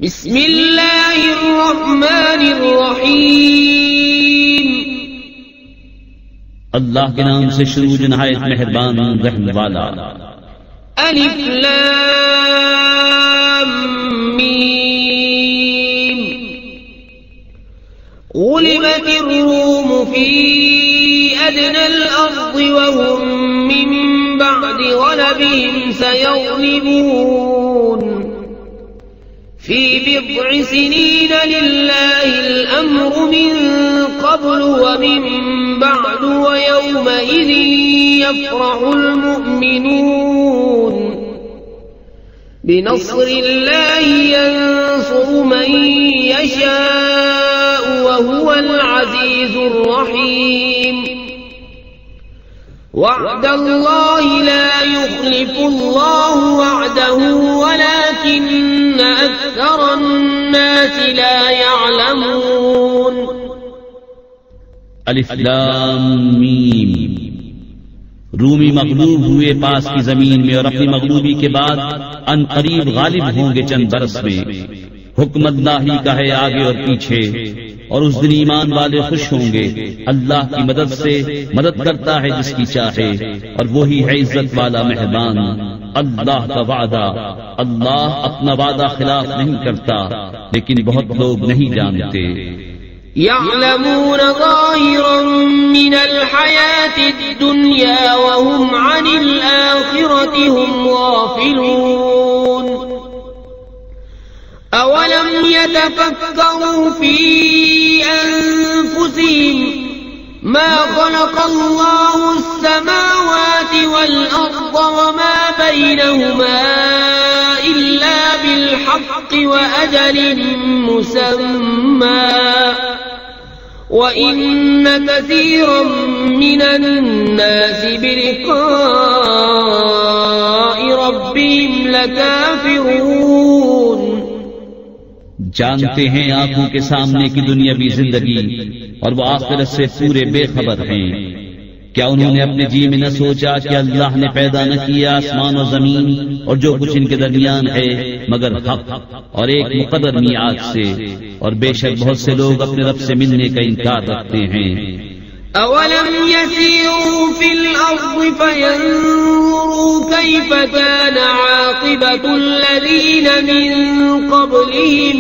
بسم اللہ الرحمن الرحیم اللہ کے نام سے شروع جو نہایت مہربان رحم والا۔ الف لام میم غلبت الروم في أدنى الأرض وهم من بعد غلبهم سيغلبون في بضع سنين لله الأمر من قبل ومن بعد ويومئذ يفرح المؤمنون بنصر الله ينصر من يشاء وهو العزيز الرحيم وعد الله لا يخلف الله وعده ولكن أكثر الناس لا يعلمون الف لام میم رومی مغلوب ہوئے پاس کی زمین میں اور اپنی مغلوبی کے بعد ان قریب غالب ہوں گے چند برس میں۔ حکم اللہ ہی کا ہے آگے اور پیچھے، اور اس دن ایمان والے خوش ہوں گے۔ اللہ کی مدد سے مدد کرتا ہے جس کی چاہے، اور وہی ہے عزت والا مہربان۔ اللہ کا وعدہ، اللہ اپنا وعدہ خلاف نہیں کرتا، لیکن بہت لوگ نہیں جانتے۔ يعلمون ظاهرا من الحياة الدنيا وهم عن الآخرة هم غافلون أولم يتفكروا في أنفسهم ما خلق الله السماوات والأرض وما بينهما إلا بالحق وأجل مسمى وَإِنَّ كَثِيرًا مِّنَ النَّاسِ بِلِقَاءِ رَبِّهِمْ لَكَافِرُونَ جانتے ہیں آنکھوں کے سامنے کی دنیاوی زندگی اور وہ آخرت سے پورے بے خبر ہیں۔ کیا انہوں نے اپنے جی میں نہ سوچا کہ اللہ نے پیدا نہ کیا آسمان و زمین اور جو کچھ ان کے درمیان ہے مگر حق اور ایک مقرر میعاد سے، اور بے شک بہت سے لوگ اپنے رب سے ملنے کا انکار رکھتے ہیں۔ اولم يسيروا في الارض فينظروا كيف كان عاقبة الذين من قبلهم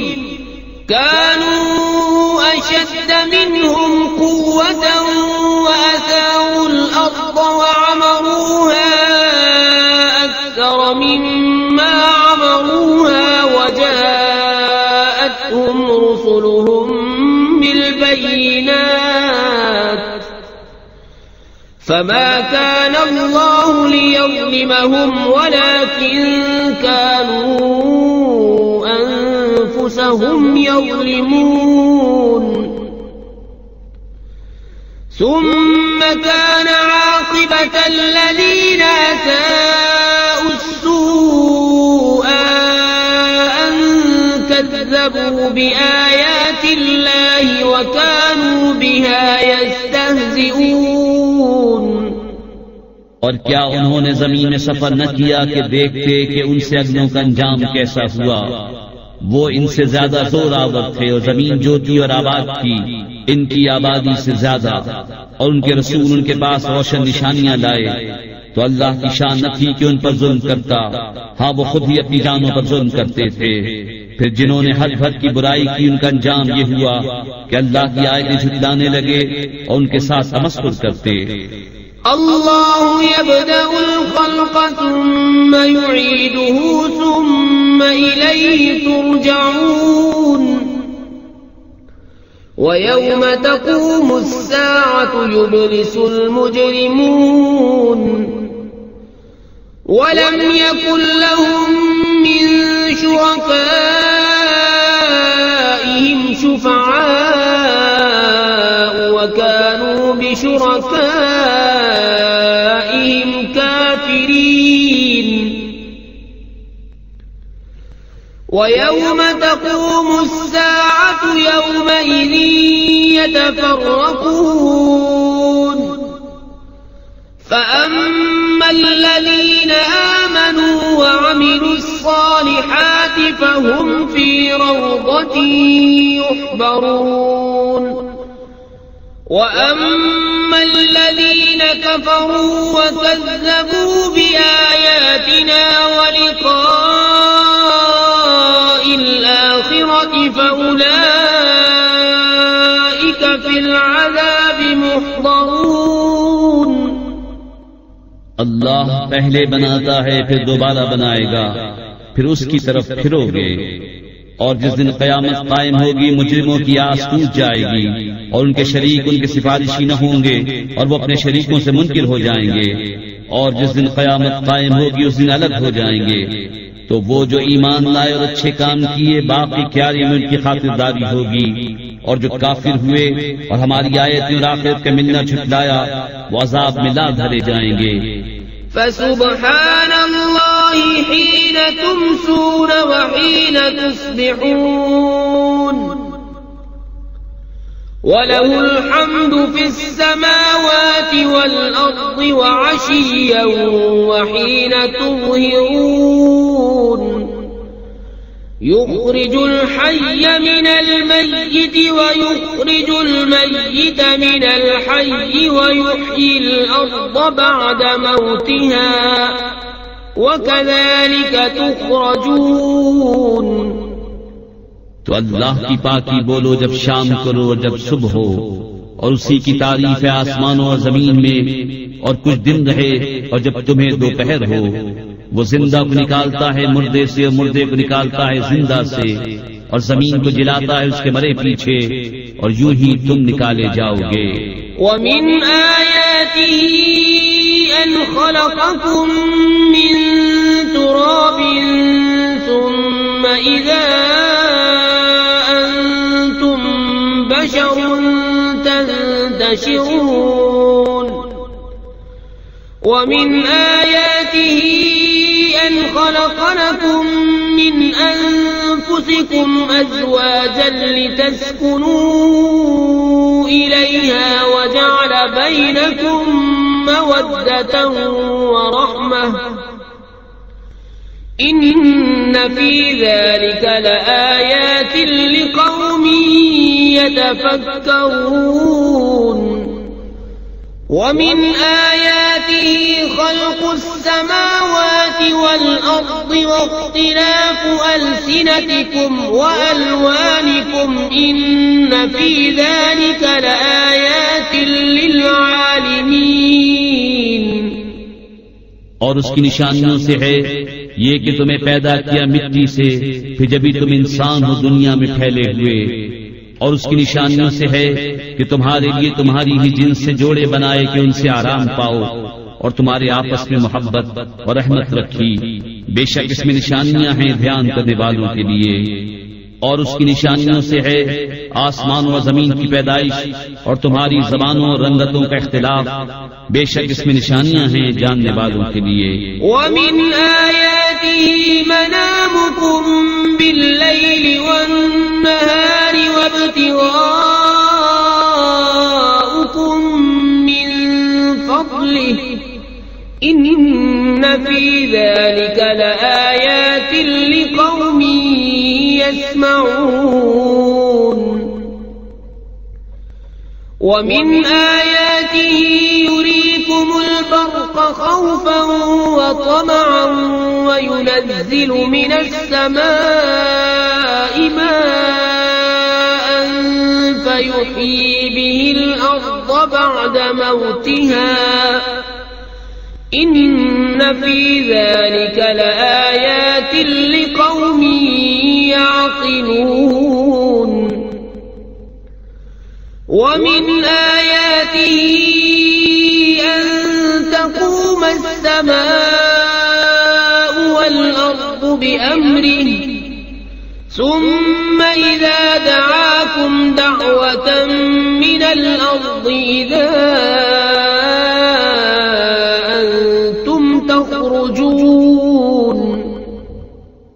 كانوا أشد منهم قوة وأثاروا الأرض وعمروها أكثر مما عمروها وجاءتهم رسلهم بالبينات فما كان الله ليظلمهم ولكن كانوا أنفسهم يظلمون ثم كان عاقبة الذين أساءوا السوء أن كذبوا بآيات الله وكانوا بها يستهزئون اور کیا انہوں نے زمین میں سفر نہ کیا کہ دیکھتے کہ ان سے اگلوں کا انجام کیسا ہوا؟ وہ ان سے زیادہ زور آور تھے اور زمین جو تھی اور آباد تھی ان کی آبادی سے زیادہ، اور ان کے رسول ان کے پاس روشن نشانیاں لائے، تو اللہ کی شان نہ تھی کہ ان پر ظلم کرتا، ہاں وہ خود ہی اپنی جانوں پر ظلم کرتے تھے۔ پھر جنہوں نے حد حد کی برائی کی ان کا انجام یہ ہوا کہ اللہ کی آیتیں جھٹلانے لگے اور ان کے ساتھ تمسخر کرتے۔ اللہ یبدأ الخلق ثم یعیدہ ثم الیہ ترجعون وَيَوْمَ تَقُومُ السَّاعَةُ يُبْلِسُ الْمُجْرِمُونَ وَلَمْ يَكُنْ لَهُم مِّن شُرَكَائِهِمْ شُفَعَاءُ وَكَانُوا بِشُرَكَائِهِمْ كَافِرِينَ وَيَوْمَ تَقُومُ السَّاعَةُ يَوْمَئِذٍ يَتَفَرَّقُونَ فَأَمَّا الَّذِينَ آمَنُوا وَعَمِلُوا الصالحات فهم في روضة يحبرون وأما الذين كفروا وكذبوا بآياتنا ولقاء الآخرة فأولئك في العذاب محضرون. اللہ پہلے بناتا ہے پھر دوبارہ بنائے گا، پھر اس کی طرف پھرو گے، اور جس دن قیامت قائم ہوگی مجرموں کی آس ٹوٹ جائے گی اور ان کے شریک ان کے سفارشی نہ ہوں گے اور وہ اپنے شریکوں سے منکر ہو جائیں گے، اور جس دن قیامت قائم ہوگی اس دن الگ ہو جائیں گے. تو وہ جو ایمان لائے اور اچھے کام کیے باقی کیاری میں ان کی خاطرداری ہوگی، اور جو کافر ہوئے اور ہماری آیتیں اور آخرت کا ملنا جھٹلایا وہ عذاب میں لا دھرے جائیں گے. فسبحان الله حين تمسون وحين تصبحون وله الحمد في السماوات والأرض وعشيا وحين تظهرون يخرج الحي من الميت ويخرج الميت من الحي ويحيي الأرض بعد موتها وكذلك تخرجون. تو اللہ کی پاکی بولو جب شام کرو اور جب صبح ہو، اور اسی کی تعریف ہے آسمانوں اور زمین میں، اور کچھ دن رہے اور جب تمہیں دوپہر ہو. وہ زندہ کو نکالتا ہے مردے سے اور مردے کو نکالتا ہے زندہ سے، اور زمین کو جلاتا ہے اس کے مرے پیچھے، اور یوں ہی تم نکالے جاؤ گے. وَمِنْ آيَاتِهِ أَنْ خَلَقَكُم مِّن تُرَابٍ ثُمَّ إِذَا أَنْتُمْ بَشَرٌ تَنْتَشِرُونَ. وَمِنْ آيَاتِهِ أَنْ خَلَقَ لَكُم مِّنْ أَنفُسِكُمْ أَزْوَاجًا لِتَسْكُنُوا إِلَيْهَا وَجَعَلَ بَيْنَكُم مَّوَدَّةً وَرَحْمَةً إِنَّ فِي ذَلِكَ لَآيَاتٍ لِقَوْمٍ يَتَفَكَّرُونَ. وَمِنْ آيَاتِهِ خَلْقُ السَّمَاوَاتِ وَالْأَرْضِ وَاخْتِلَافُ أَلْسِنَتِكُمْ وَأَلْوَانِكُمْ إِنَّ فِي ذَلِكَ لَآيَاتٍ لِلْعَالِمِينَ. اور اس کی نشانیوں سے ہے یہ کہ تمہیں پیدا کیا مٹی سے، پھر جبھی تم انسان ہو دنیا میں پھیلے ہوئے. اور اس کی نشانیوں سے ہے کہ تمہارے لیے تمہاری ہی جنس سے جوڑے بنائے کہ ان سے آرام پاؤ، اور تمہارے آپس میں محبت اور رحمت رکھی. بے شک اس میں نشانیاں ہیں دھیان کرنے والوں کے لیے. اور اس کی نشانیوں سے ہے آسمانوں اور زمین کی پیدائش اور تمہاری زبانوں اور رنگتوں کا اختلاف. بے شک اس میں نشانیاں ہیں جاننے والوں کے لیے. وَمِنْ آيَاتِهِ مَنَامُكُمْ بِاللَّيْلِ وَالنَّهَارِ وَابْتِغَاؤُكُمْ مِنْ فَضْلِهِ إِنَّ فِي ذَلِكَ لَآيَاتٍ لِقَوْمٍ يَسْمَعُونَ. وَمِنْ آيَاتِهِ يُرِيكُمُ الْبَرْقَ خَوْفًا وَطَمَعًا وَيُنَزِّلُ مِنَ السَّمَاءِ مَاءً فَيُحْيِي بِهِ الْأَرْضَ بَعْدَ مَوْتِهَا إِنَّ فِي ذَلِكَ لَآيَاتٍ لِقَوْمٍ يَعْقِلُونَ. وَمِنْ آيَاتِهِ أَن تَقُومَ السَّمَاءُ وَالْأَرْضُ بِأَمْرِهِ ثُمَّ إِذَا دَعَاكُمْ دَعْوَةً مِّنَ الْأَرْضِ إِذَا أَنْتُمْ تَخْرُجُونَ.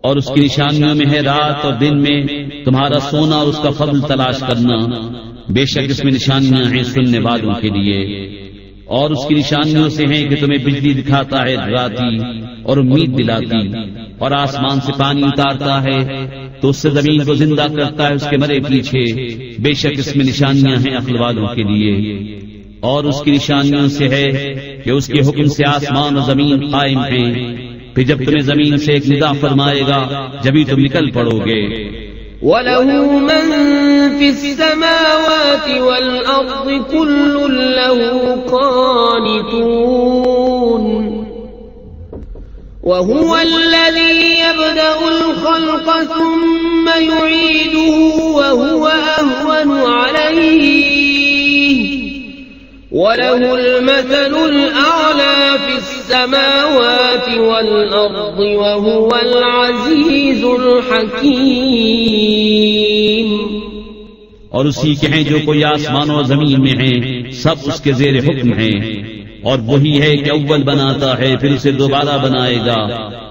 اور اس کی نشانیوں میں ہے رات اور دن میں تمہارا سونا اور اس کا فضل تلاش کرنا. بے شک اس میں نشانیاں ہیں سننے والوں کے لیے. اور اس کی نشانیوں سے ہیں کہ تمہیں بجلی دکھاتا ہے ڈراتی اور امید دلاتی، اور آسمان سے پانی اتارتا ہے تو اس سے زمین کو زندہ کرتا ہے اس کے مرے پیچھے، بے شک اس میں نشانیاں ہیں عقل والوں کے لیے۔ اور اس کی نشانیوں سے ہے کہ اس کے حکم سے آسمان و زمین قائم ہیں، پھر جب تمہیں زمین سے ایک ندا فرمائے گا جبھی تم نکل پڑو گے۔ وَلَهُ مَن فِي السَّمَاوَاتِ وَالْأَرْضِ كُلٌّ لَّهُ قَانِتُونَ وَهُوَ الَّذِي يَبْدَأُ الْخَلْقَ ثُمَّ يُعِيدُهُ وَهُوَ أَهْوَنُ عَلَيْهِ وَلَهُ الْمَثَلُ الْأَعْلَى فِي السَّمَاوَاتِ وَالْأَرْضِ وَهُوَ الْعَزِيزُ الْحَكِيمُ۔ اور اسی کے ہیں جو کوئی آسمان و زمین میں ہیں، سب اس کے زیر حکم ہیں، اور وہی ہے کہ اول بناتا ہے پھر اسے دوبارہ بنائے گا،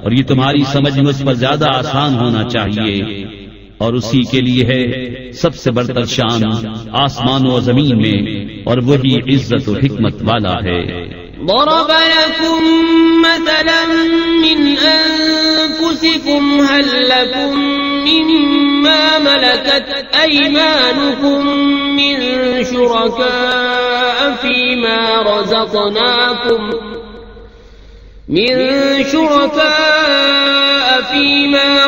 اور یہ تمہاری سمجھ میں اس پر زیادہ آسان ہونا چاہیے۔ اور اسی کے لیے ہے سب سے برتر شان آسمان و زمین میں، اور وہی عزت و حکمت والا ہے۔ ضرب لكم مثلا من أنفسكم هل لكم مما ملكت أيمانكم من شركاء فيما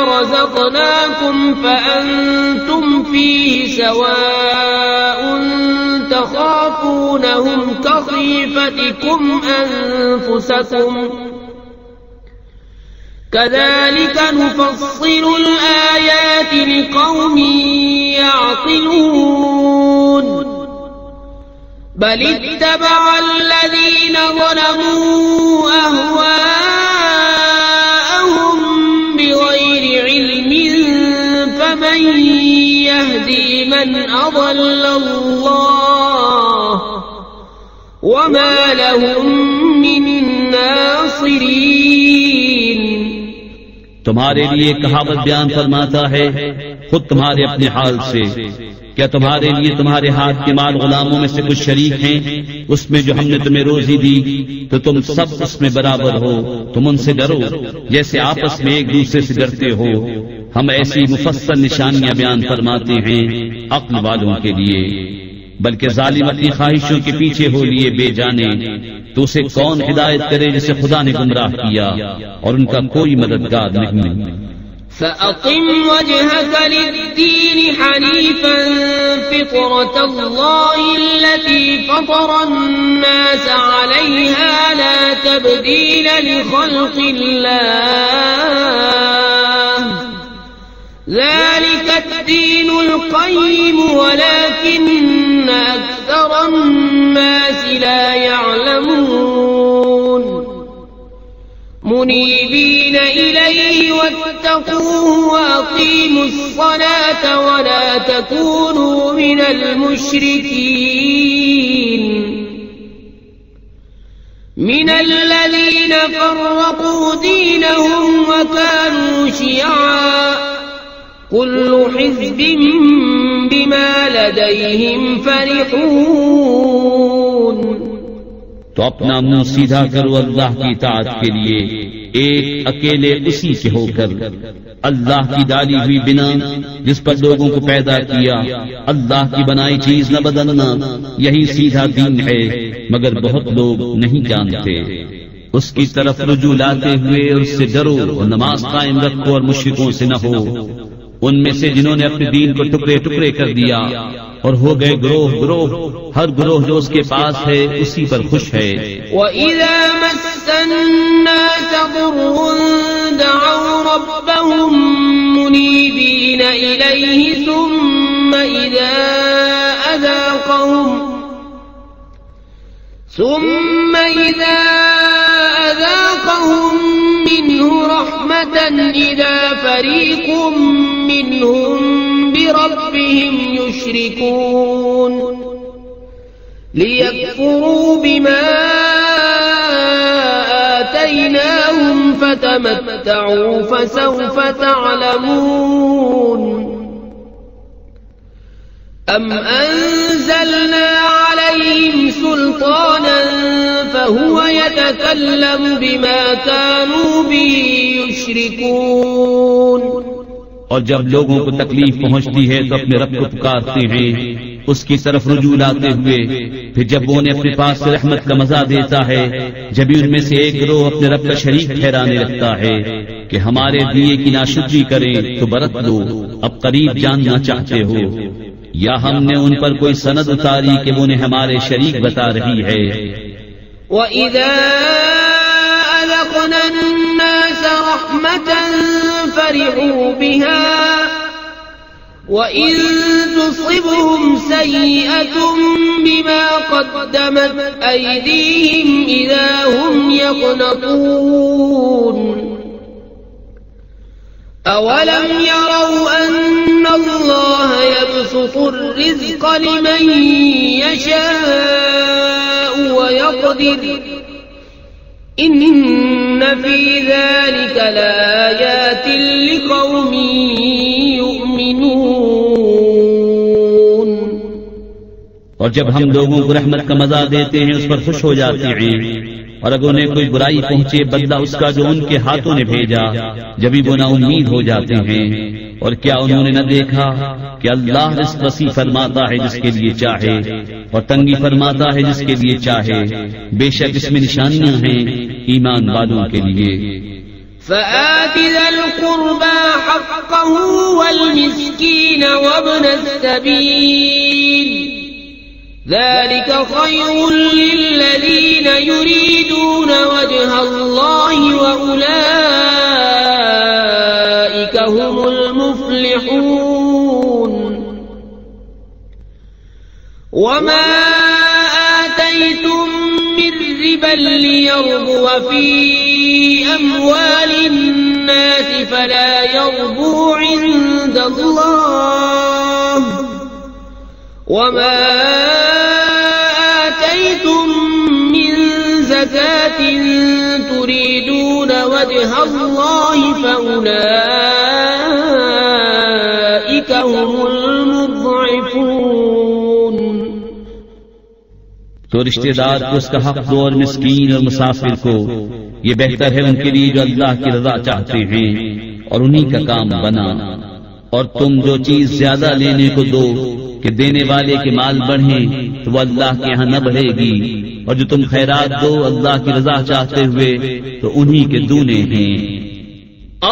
رزقناكم فأنتم فيه سواء تخافونهم كخيفتكم أنفسكم كذلك نفصل الآيات لقوم يعقلون بل اتبع الذين ظلموا أهواءهم بغير علم فمن يهدي من أضل الله وما لهم من ناصرين۔ تمہارے لیے کہاوت بیان فرماتا ہے خود تمہارے اپنے حال سے، کیا تمہارے لیے تمہارے ہاتھ کے مال غلاموں میں سے کچھ شریک ہیں اس میں جو ہم نے تمہیں روزی دی، تو تم سب اس میں برابر ہو، تم ان سے ڈرو جیسے آپس میں ایک دوسرے سے ڈرتے ہو۔ ہم ایسی مفصل نشانیاں بیان فرماتے ہیں عقل والوں کے لیے، بلکہ ظالم اپنی خواہشوں کے پیچھے ہو لیے بے جانے، تو اسے کون ہدایت کرے جسے خدا نے گمراہ کیا اور ان کا کوئی مددگار نہیں۔ فَأَقِمْ وَجْهَكَ لِلدِّينِ حَنِيفًا فِطْرَةَ اللَّهِ الَّتِي فَطَرَ النَّاسَ عَلَيْهَا لَا تَبْدِيلَ لِخَلْقِ اللَّهِ ذَلِكَ الدِّينُ الْقَيِّمُ وَلَكِنَّ أَكْثَرَ النَّاسِ لَا يَعْلَمُونَ منيبين إليه واتقوه وأقيموا الصلاة ولا تكونوا من المشركين من الذين فرقوا دينهم وكانوا شيعا كل حزب بما لديهم فرحون۔ تو اپنا منہ سیدھا کرو اللہ کی اطاعت کے لیے، ایک اکیلے اسی کے ہو کر، اللہ کی ڈالی ہوئی بنا جس پر لوگوں کو پیدا کیا، اللہ کی بنائی چیز نہ بدلنا، یہی سیدھا دین ہے، مگر بہت لوگ نہیں جانتے۔ اس کی طرف رجوع لاتے ہوئے اور اس سے ڈرو اور نماز قائم رکھو اور مشرکوں سے نہ ہو، ان میں سے جنہوں نے اپنے دین کو ٹکڑے ٹکڑے کر دیا اور ہو گئے گروہ گروہ، ہر گروہ جو اس کے پاس ہے اسی پر خوش ہے۔ وَإِذَا مَسَّ النَّاسَ ضُرٌّ دَعَوْا رَبَّهُم مُّنِيبِينَ إِلَيْهِ ثُمَّ إِذَا أَذَاقَهُم مِّنْهُ رَحْمَةً إِذَا فَرِيقٌ مِّنْهُم بربهم يشركون ليكفروا بما آتيناهم فتمتعوا فسوف تعلمون أم أنزلنا عليهم سلطانا فهو يتكلم بما كانوا به يشركون. اور جب لوگوں کو تکلیف پہنچتی ہے تو اپنے رب کو پکارتے ہیں اس کی طرف رجوع لاتے ہوئے، پھر جب وہ انہیں اپنے پاس سے رحمت کا مزہ دیتا ہے جبھی ان میں سے ایک گروہ اپنے رب کا شریک ٹھہرانے لگتا ہے کہ ہمارے دیے کی ناشکری کریں تو برت لو، اب قریب جاننا چاہتے ہو، یا ہم نے ان پر کوئی سند اتاری کہ وہ انہیں ہمارے شریک بتا رہی ہے. وَإِذَا أَذَقْنَا النَّاسَ رَحْمَةً فَرِحُوا بِهَا وَإِن تُصِبْهُمْ سَيِّئَةٌ بِمَا قَدَّمَتْ أَيْدِيهِمْ إِذَا هُمْ يَقْنَطُونَ. أَوَلَمْ يَرَوْا أَنَّ اللَّهَ يَبْسُطُ الرِّزْقَ لِمَن يَشَاءُ وَيَقْدِرُ إِنَّ فِي ذَلِكَ لَآيَاتٍ لِقَوْمٍ يُؤْمِنُونَ. اور جب ہم لوگوں کو رحمت کا مزہ دیتے ہیں اس پر خوش ہو جاتے ہیں، اور اگر انہیں کوئی برائی پہنچے بدلہ اس کا جو ان کے ہاتھوں نے بھیجا جبھی وہ نا امید ہو جاتے ہیں. اور کیا انہوں نے نہ دیکھا کہ اللہ رزق وسیع فرماتا ہے جس کے لیے چاہے اور تنگی فرماتا ہے جس کے لیے چاہے، بے شک اس میں نشانیاں ہیں ایمان والوں کے لیے. فآت ذا القربى حقه والمسكين وابن السبيل ذلك خير للذين يريدون وجه الله وأولئك هم المفلحون. وما آتيتم من ربا ليربو في أموال الناس فلا يربو عند الله وما آتيتم من زكاة تريدون وجه الله فأولئك هم المضعفون. تو رشتہ دار کو اس کا حق دو اور مسکین اور مسافر کو، یہ بہتر ہے ان کے لیے جو اللہ کی رضا چاہتے ہیں اور انہی کا کام بنا. اور تم جو چیز زیادہ لینے کو دو کہ دینے والے کے مال بڑھیں تو وہ اللہ کے ہاں نہ بڑھے گی، اور جو تم خیرات دو اللہ کی رضا چاہتے ہوئے تو انہی کے دونے ہیں.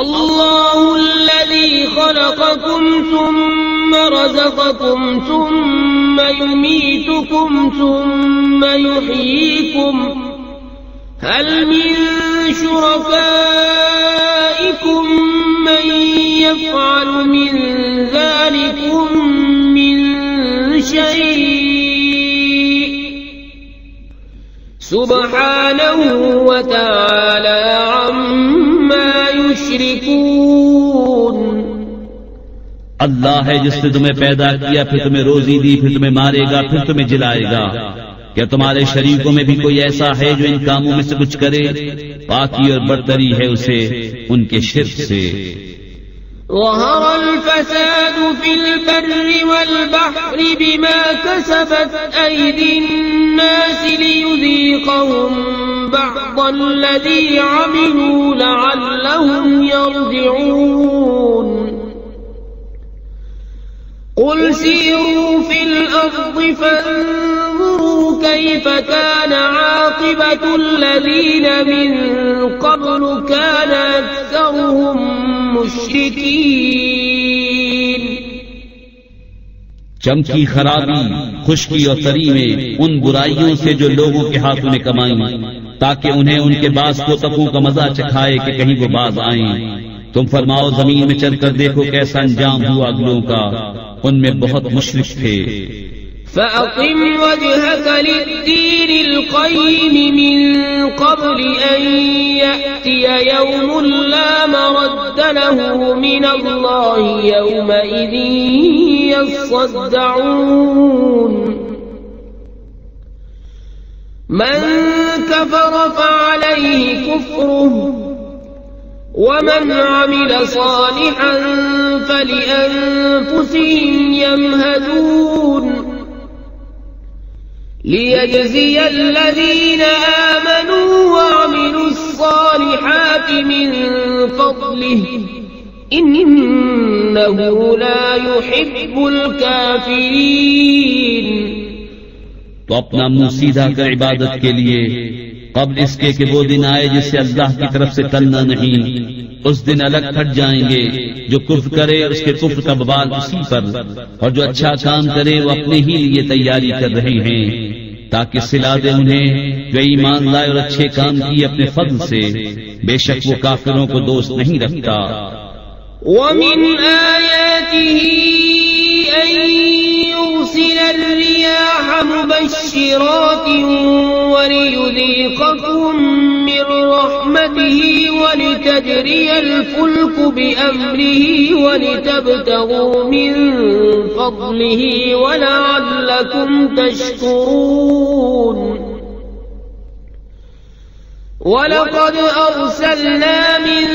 اللہ الذی خلقکم ثم رزقکم ثم یمیتکم ثم یحییکم هل من شرکائکم من يفعل من ذلكم من شيء سبحانه وتعالى عما يشركون. اللہ ہے جس نے تمہیں پیدا کیا، پھر تمہیں روزی دی، پھر تمہیں مارے گا، پھر تمہیں جلائے گا. کیا تمہارے شریکوں میں بھی کوئی ایسا ہے جو ان کاموں میں سے کچھ کرے؟ پاکی اور برتری ہے اسے ان کے شرک سے. ظهر الفساد في البر والبحر بما كسبت أيدي الناس ليذيقهم بعض الذي عملوا لعلهم يرجعون. قل سيروا في الأرض فانظروا كيف كان عاقبة الذين من قبل كان أكثرهم مشركين. چمکی خرابی، خشکی اور تری میں ان برائیوں سے جو لوگوں کے ہاتھوں نے کمائیں تاکہ انہیں ان کے بعض کوتکوں کا مزہ چکھائے کہ کہیں وہ باز آئیں. تم فرماؤ زمین میں چل کر دیکھو کیسا انجام ہوا اگلوں کا، ان میں بہت مشرک تھے. فَأَقِمْ وَجْهَكَ لِلدِّينِ الْقَيِّمِ مِنْ قَبْلِ أَنْ يَأْتِيَ يَوْمٌ لَا مَرَدَّ لَهُ مِنَ اللَّهِ يَوْمَئِذٍ يَصَّدَّعُونَ. مَنْ كَفَرَ فَعَلَيْهِ كُفْرُهُ ومن عمل صالحا فلأنفسهم يمهدون. ليجزي الذين آمنوا وعملوا الصالحات من فضله إنه لا يحب الكافرين. تو اپنا منہ سیدھا کر عبادت کے لیے قبل اس کے کہ وہ دن آئے جس سے اللہ کی طرف سے ٹلنا نہیں. اس دن الگ ہٹ جائیں گے. جو کفر کرے اس کے کفر کا وبال اسی پر، اور جو اچھا کام کرے وہ اپنے ہی لیے تیاری کر رہے ہیں تاکہ صلہ دے انہیں جو ایمان لائے اور اچھے کام کیے اپنے فضل سے. بے شک وہ کافروں کو دوست نہیں رکھتا. ومن آياته أن يرسل الرياح مبشرات وليذيقكم من رحمته ولتجري الفلك بأمره ولتبتغوا من فضله ولعلكم تشكرون. وَلَقَدْ أَرْسَلْنَا مِن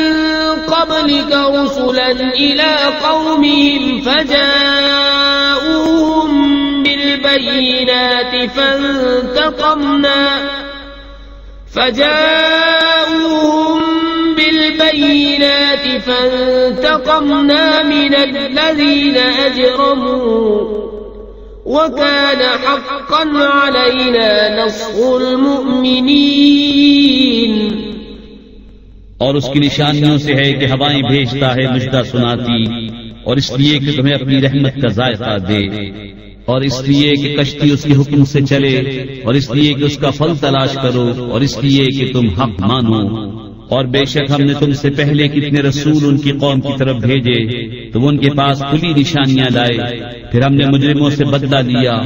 قَبْلِكَ رُسُلًا إِلَىٰ قَوْمِهِمْ فَجَاءُوهُم بِالْبَيِّنَاتِ فَانتَقَمْنَا مِنَ الَّذِينَ أَجْرَمُوا وَكَانَ حَقًّا عَلَيْنَا نَصْرُ الْمُؤْمِنِينَ. اور اس کی نشانیوں سے ہے کہ ہوائیں بھیجتا ہے مجدہ سناتی، اور اس لیے کہ تمہیں اپنی رحمت کا ذائقہ دے، اور اس لیے کہ کشتی اس کے حکم سے چلے، اور اس لیے کہ اس کا پھل تلاش کرو، اور اس لیے کہ تم حق مانو. اور بے شک ہم نے تم سے پہلے کتنے رسول ان کی قوم کی طرف بھیجے تو وہ ان کے پاس کھلی نشانیاں لائے، پھر ہم نے مجرموں سے بدلہ لیا،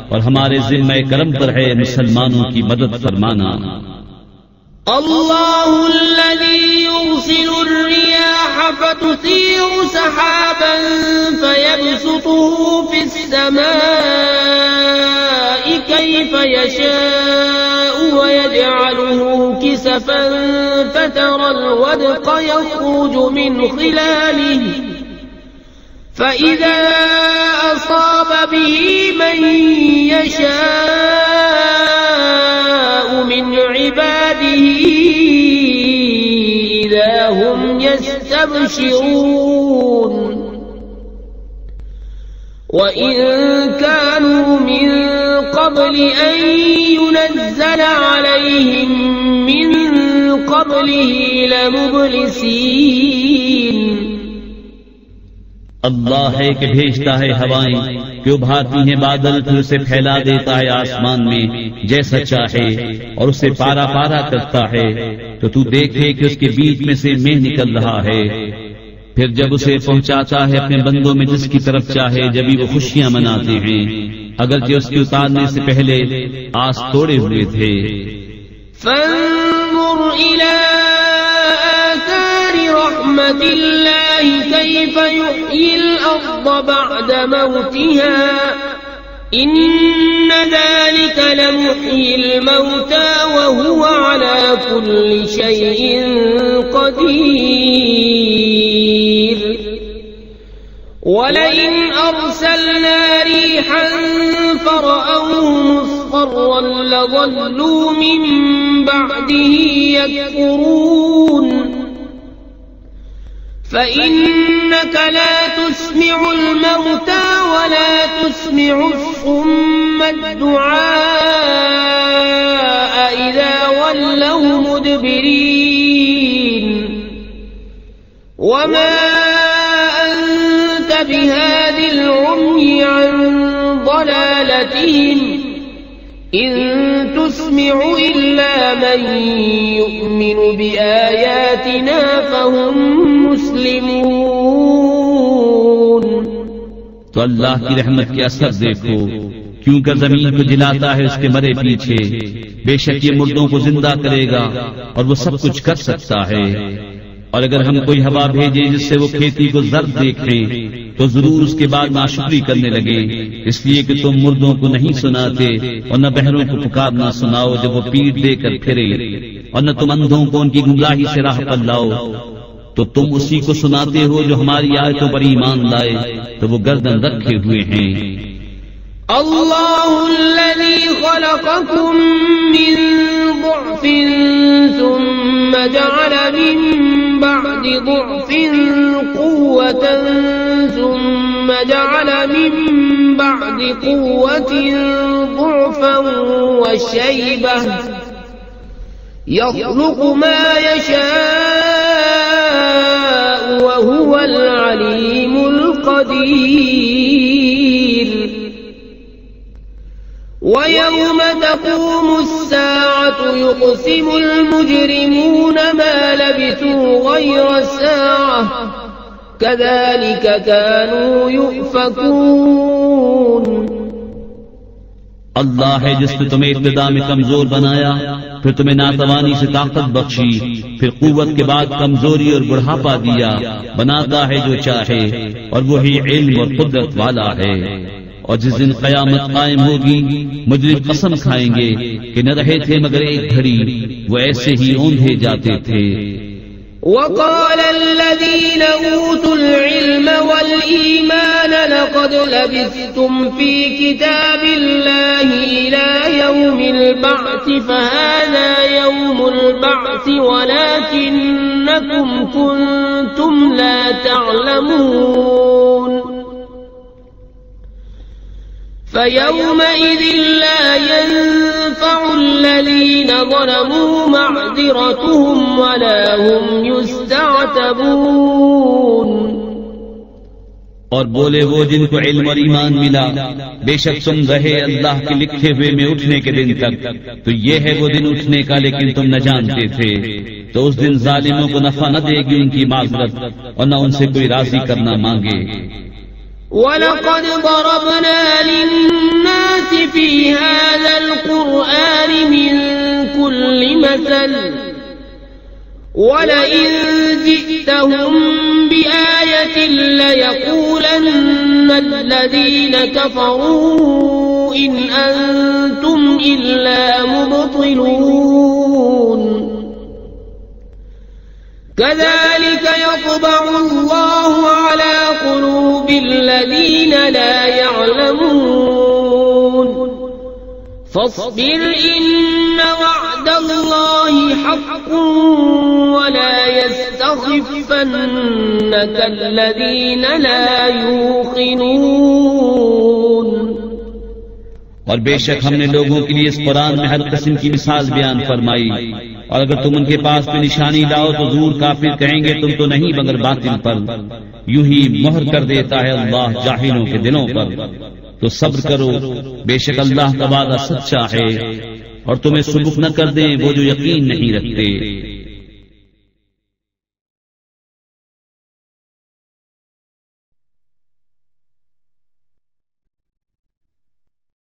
اور ہمارے ذمہ کرم پر ہے مسلمانوں کی مدد فرمانا. اللہ الذی یرسل الرياح فتثير سحابا فيبسطه في السماء كيف يشاء ويجعله كسفا فترى الودق يخرج من خلاله فإذا أصاب به من يشاء من عباده إذا هم يستبشرون. وإن كانوا من قبل أن ينزل عليهم من قبله لمبلسين. اللہ ہے کہ بھیجتا ہے ہوائیں کہ ابھارتی ہیں بادل، پھر اسے پھیلا دیتا ہے آسمان میں جیسا چاہے، اور اسے پارا پارا کرتا ہے تو تو دیکھے کہ اس کے بیچ میں سے مہ نکل رہا ہے. پھر جب اسے پہنچاتا ہے اپنے بندوں میں جس کی طرف چاہے، جبھی وہ خوشیاں مناتے ہیں اگرچہ اس کے اتارنے سے پہلے آس توڑے ہوئے تھے. فانظر إلى آثار رحمة الله كيف يحيي الأرض بعد موتها إن ذلك لمحيي الموتى وهو على كل شيء قدير. ولئن أرسلنا ريحا فرأوه مصفرا لظلوا من بعده يكفرون. فإنك لا تسمع الموتى ولا تسمع الصم الدعاء إذا ولوا مدبرين. وما أنت بهاد العمي عن ضلالتهم إن تسمع إلا من يؤمن بآياتنا فهم مسلمون. تو اللہ کی رحمت کے اثر دیکھو، کیوں کر زمین کو جلاتا ہے اس کے مرے پیچھے. بے شک یہ مردوں کو زندہ کرے گا اور وہ سب کچھ کر سکتا ہے. اور اگر ہم کوئی ہوا بھیجے جس سے وہ کھیتی کو زرد دیکھیں تو ضرور اس کے بعد ناشکری کرنے لگے، اس لیے کہ تم مردوں کو نہیں سناتے اور نہ بہروں کو پکارنا سناؤ جب وہ پیٹ دے کر پھرے، اور نہ تم اندھوں کو ان کی گمراہی سے راہ پر لاؤ. تو تم اسی کو سناتے ہو جو ہماری آیتوں پر ایمان لائے تو وہ گردن رکھے ہوئے ہیں. الله الذي خلقكم من ضعف ثم جعل من بعد ضعف قوة ثم جعل من بعد قوة ضعفا وشيبة يخلق ما يشاء وهو العليم القدير ويوم تقوم الساعة يقسم المجرمون ما لبثوا غير ساعة كذلك كانوا يؤفكون اللہ ہے جس نے تمہیں ابتدا میں کمزور بنایا، پھر تمہیں ناتوانی سے طاقت بخشی، پھر قوت کے بعد کمزوری اور بڑھاپا دیا، بناتا ہے جو چاہے اور وہی علم اور قدرت والا ہے۔ اور جس دن قیامت قائم ہوگی مجرم قسم کھائیں گے کہ نہ رہے تھے مگر ایک گھڑی، وہ ایسے ہی اوندھے جاتے تھے۔ وقال الذين أوتوا العلم والإيمان لقد لبثتم في كتاب الله إلى يوم البعث فهذا يوم البعث ولكنكم كنتم لا تعلمون فيومئذ لا ينفع الذين ظلموا معذرتهم ولا هم يستعتبون۔ اور بولے وہ جن کو علم اور ایمان ملا، بے شک تم رہے اللہ کے لکھے ہوئے میں اٹھنے کے دن تک، تو یہ ہے وہ دن اٹھنے کا لیکن تم نہ جانتے تھے۔ تو اس دن ظالموں کو نفع نہ دے گی ان کی معذرت اور نہ ان سے کوئی راضی کرنا مانگے۔ وَلَقَدْ ضَرَبْنَا لِلنَّاسِ فِي هَذَا الْقُرْآنِ مِنْ كُلِّ مَثَلٍ وَلَئِنْ جِئْتَهُمْ بِآيَةٍ لَيَقُولَنَّ الَّذِينَ كَفَرُوا إِنْ أَنْتُمْ إِلَّا مُبْطِلُونَ كذلك يطبع الله على قلوب الذين لا يعلمون فاصبر إن وعد الله حق ولا يستخفنك الذين لا يوقنون۔ اور بے شک ہم نے لوگوں کے لیے اس قرآن میں ہر قسم کی مثال بیان فرمائی، اور اگر تم ان کے پاس کوئی نشانی لاؤ تو ضرور کافر کہیں گے تم تو نہیں مگر باطل پر، یوں ہی مہر کر دیتا ہے اللہ جاہلوں کے دلوں پر۔ تو صبر کرو، بے شک اللہ کا وعدہ سچا ہے، اور تمہیں سبک نہ کر دیں وہ جو یقین نہیں رکھتے۔